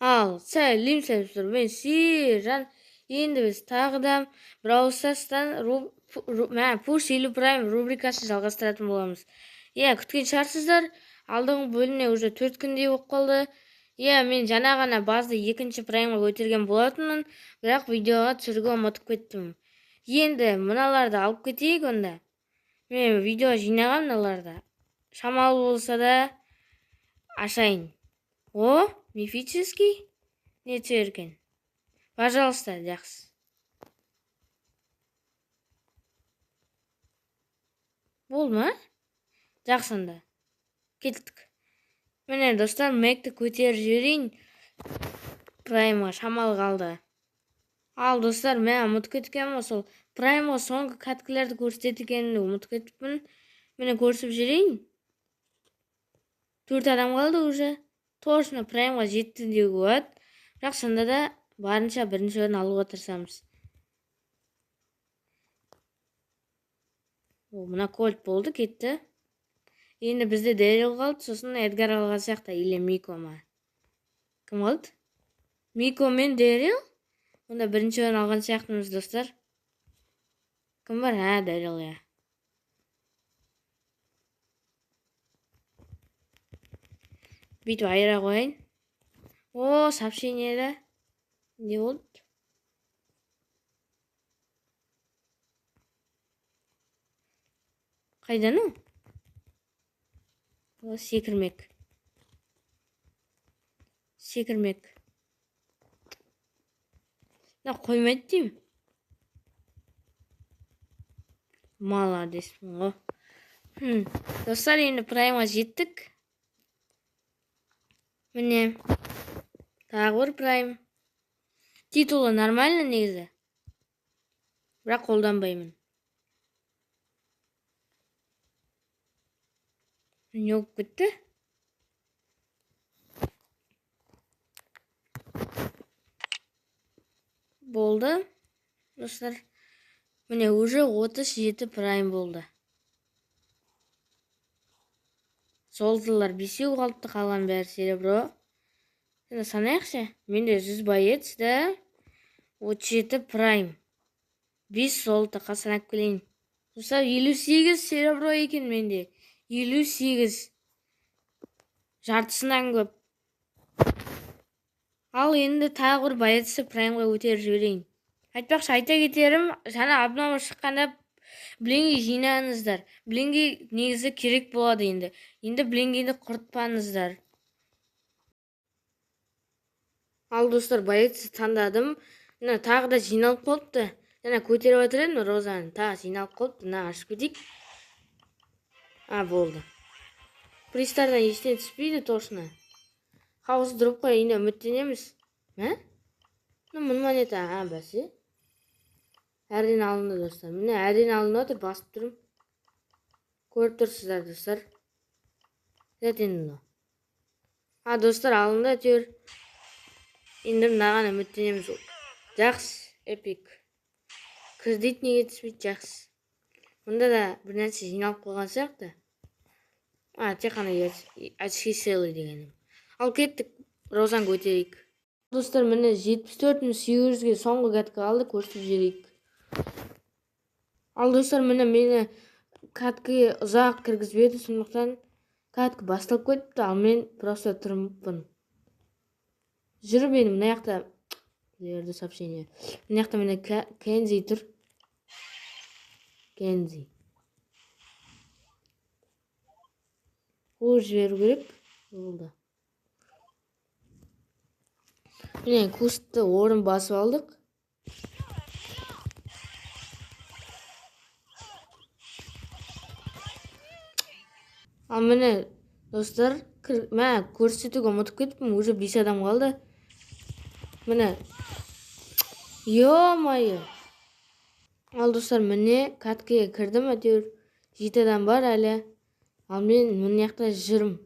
Сәлем, мен Сержан. Енді біз тағы да Brawl Stars'тан Push или Prime рубрикасын жалғастыратын боламыз. Күткен шығарсыздар, алдыңғы бөліміне уже 4 күндей болып қалды. Мен жаңа ғана базды 2-ші Prime'ға көтерген болатынмын, бірақ видеоға түсіруге ұмытып кеттім. Енді мыналарды алып кетейік онда. Мен видео жинаған мыналарды. Шамалы болса да ашайын. Мифический? Не екен? Пожалуйста, жақсы. Бол ма? Жақсында. Кеттік. Міне, достар, Мэкті көтеріп жіберейін. Праймға шамалы қалды. Ал, достар, мен ұмытып кеткенмін, сол Праймға соңғы кәткілерді көрсететікенімді ұмытып кетіппін. Міне көрсіп жіберейін. 4 адам қалды уже. Точно Праймға жетті деуге болады. Бірақ сонда да барынша бірінші орын алуға тырысамыз. Мына Кольт болды, кетті. Енді бізде Дэрил қалды, сосын Эдгар алған сияқты, или Мико ма? Кім қалды? Мико мен Дэрил? Онда бірінші орын алған сияқтымыз, достар. Кім бар? Дэрил, Бүйтіп айыра қойын. Сообщениеда. Не болды? Қайдан ол? Секірмек. Қоймайды деймін. Молодеспін ғой. Достар, енді Праймға жеттік. Міне, тағы бір Прайм. Титулы нормально негізі. Бірақ қолданбаймын. Не болып кетті? Болды. Достар, міне уже 37 Прайм болды. Солдылар 5-еу қалыпты, қалған бәрі серебро. Енді санайықшы. Менде 100 боец, да? 37 Прайм. 5 солды қасанап келейін. Достар, 58 серебро екен менде. 58. Жартысынан көп. Ал енді тағы бір боецті Праймға өтеріп жіберейін. Айтпақшы, айта кетерім, жаңа обнова шыққанда Блинги жинаңыздар. Блинги негізі керек болады енді. Енді Блингиді құртпаңыздар. Ал, достар, боецті таңдадым. Тағы да жиналып қалыпты. Көтеріп отыр едім Розаны. Тағы жиналып қалыпты. Ашып кетейік. Болды. Пристардан ештен түспейді точно. Хауыз дропқа енді үміттенеміз. Мұн монета, бәсі. Әрден алынды, достар. Міне, әрден алынды отыр, басып тұрым. Көріп тұрсыздар, достар. Енді. Достар, алынды әтеуір. Енді мынаған үміттенеміз. Жақсы, эпик. Кредит неге түспейді, жақсы. Мұнда да бір нәрсе жиналып қойған сияқты. Тек қана очки селы дегенім. Ал кеттік, Розан көтерейік. Достар, міне 74.800-ге соңғы кәткі алды, көрсіп жерейік. Ал, достар, мені кәткі ұзақ кіргізбеді, сондықтан кәткі басталып кетіпті, ал мен просто тұрмыппын. Жүріп енді мына жақта лерді сообщение. Мына жақта мені Кензи тұр. Кензи. Ол жіберу керек. Болды. Міне кустты орын басып алдық. Ал міне, достар, көрсетуге ұмытып кетіппін, уже 5 адам қалды. Міне. Йо-майо. Ал, достар, міне кәткіге кірдім, әтеуір 7 адам бар әлі. Ал мен міне яқта жүрім.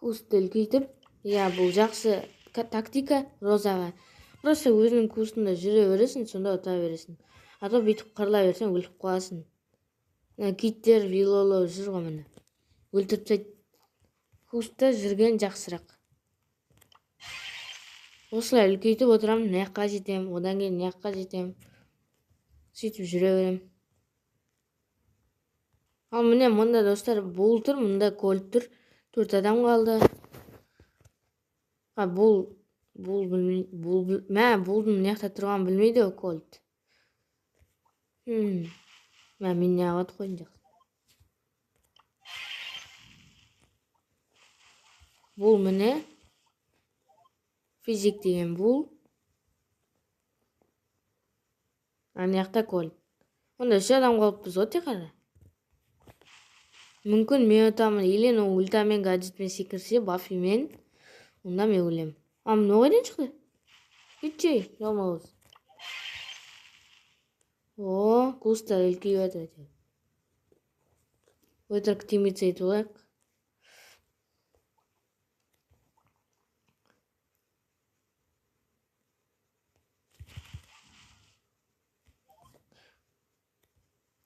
Кусты үлкейтіп, бұл жақсы тактика Розаға. Просто өзінің кустында жүре бересің, сонда ұта бересің. Ата бүйтіп қырла берсең, өліп қаласың. Киттер, вилоло жүр ғой міне. Өлтіріп тәйт. Кустта жүрген жақсырақ. осылай үлкейтіп отырамын, мына жаққа жетем, одан кейін мына жаққа жетем. Сөйтіп жүре берем. Ал міне мында достар бұл тұр, мында кольт тұр. 4 адам қалды. Бұл бұлдың мына жақта тұрған білмейді кольт. Мен не алады қойын жақсы. Бұл міне физик деген бұл. Ана жақта кольт. Онда 3 адам қалыппыз ғой тек қана. Мүмкін мен ұтамын, или ультамен гаджетпен секірсе, баффимен, онда мен өлем. Мына қайдан шықты? Кетшей, жалмауыз. Кустар үлкейіп жатыр. Өтірік тимейтс айтып алайық.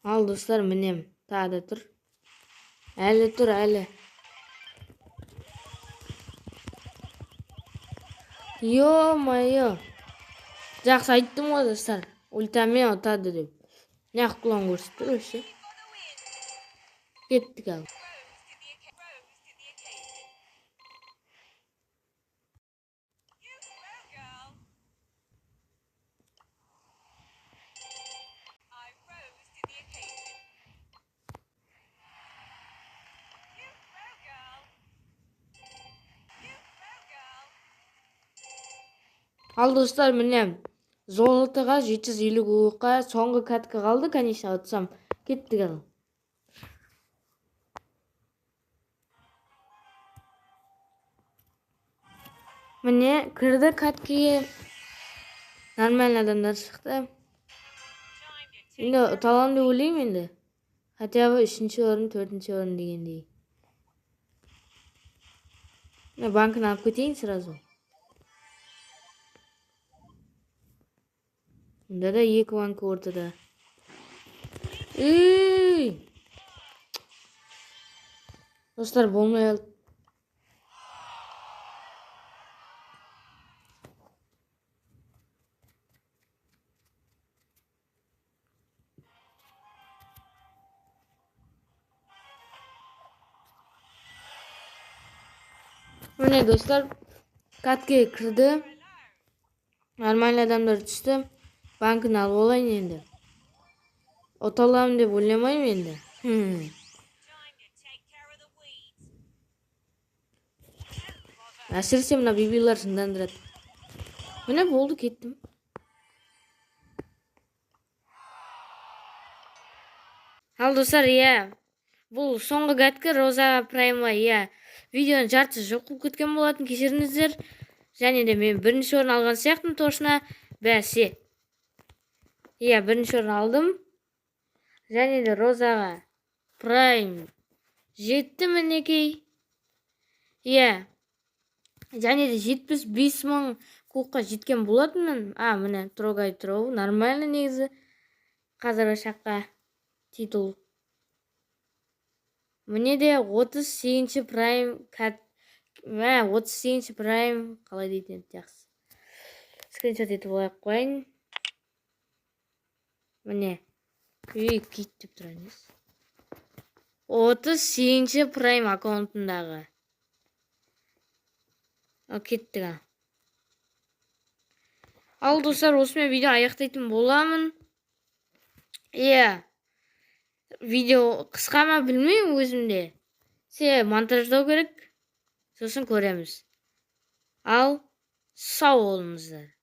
Ал достар, мінем. Тағы да тұр. Әлі тұр, әлі. Йо-майо. Жақсы айттым ғой достар. Ультамен ұтады деп. Неғып құлан көрсетті өші. Кеттік ал. Ал достар, міне золотыға 750 кубокқа соңғы катка қалды, конечно, ұтсам. Кеттік ал. Міне кірді каткеге. Нормальный адамдар шықты. Енді ұталам деп ойлаймын енді. Хотя бы 3-ші орын, 4-ші орын дегендей. Банкын алып кетейін сразу. Мұнда да 2 банкі ортада. Достар, болмай алды. Міне достар, катке кірді. Нормальный адамдар түсті. Банкын алып олайын енді. Оталамын деп ойламаймын енді. Әсіресе мына бибилар жындандырады. Міне болды, кеттім. Ал достар, бұл соңғы катка Роза Праймға, видеоның жартысы жоқ болып кеткен болатын, кешіріңіздер. Және де мен 1-ші орын алған сияқтым точно. Бәсе. 1-ші орын алдым. Және де Розаға Прайм жетті мінекей. Және де 75 мың кубокқа жеткен болатынмын. Міне Трогай Троу, нормально негізі. Қазіргі шаққа титул. Міне де 38-ші Прайм 38-ші Прайм қалай дейтін жақсы. Скриншот етіп олайық қойын. Міне. Кит деп тұрайыз. 38-ші Прайм аккаунтындағы. Кеттіға. Ал достар, осымен видео аяқтайтын боламын. Видео қысқа ма білмеймін өзімде. Монтаждау керек. Сосын көреміз. Ал сау болыңыздар.